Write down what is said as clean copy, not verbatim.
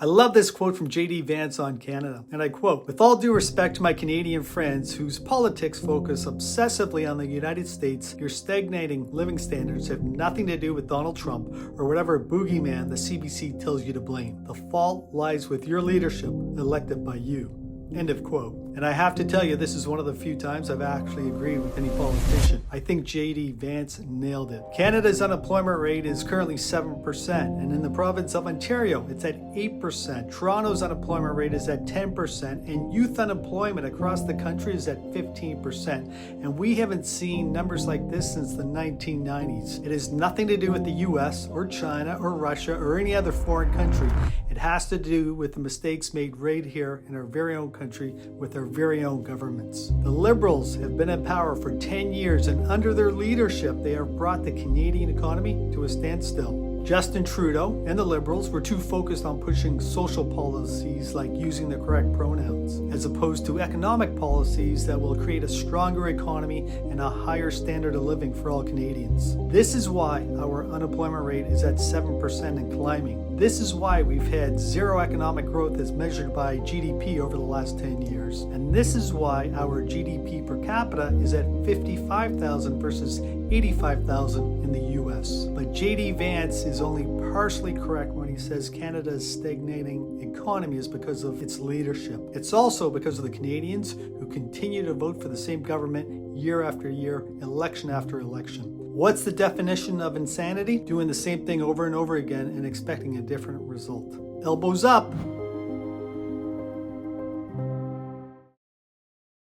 I love this quote from J.D. Vance on Canada, and I quote, "With all due respect to my Canadian friends whose politics focus obsessively on the United States, your stagnating living standards have nothing to do with Donald Trump or whatever boogeyman the CBC tells you to blame. The fault lies with your leadership elected by you." End of quote. And I have to tell you, this is one of the few times I've actually agreed with any politician. I think J.D. Vance nailed it. Canada's unemployment rate is currently 7%, and in the province of Ontario, it's at 8%. Toronto's unemployment rate is at 10%, and youth unemployment across the country is at 15%. And we haven't seen numbers like this since the 1990s. It has nothing to do with the US or China or Russia or any other foreign country. It has to do with the mistakes made right here in our very own country with our very own governments. The Liberals have been in power for 10 years, and under their leadership, they have brought the Canadian economy to a standstill. Justin Trudeau and the Liberals were too focused on pushing social policies like using the correct pronouns, as opposed to economic policies that will create a stronger economy and a higher standard of living for all Canadians. This is why our unemployment rate is at 7% and climbing. This is why we've had zero economic growth as measured by GDP over the last 10 years. And this is why our GDP per capita is at $55,000 versus $85,000 in the US. But J.D. Vance is only partially correct when he says Canada's stagnating economy is because of its leadership. It's also because of the Canadians who continue to vote for the same government year after year, election after election. What's the definition of insanity? Doing the same thing over and over again and expecting a different result. Elbows up!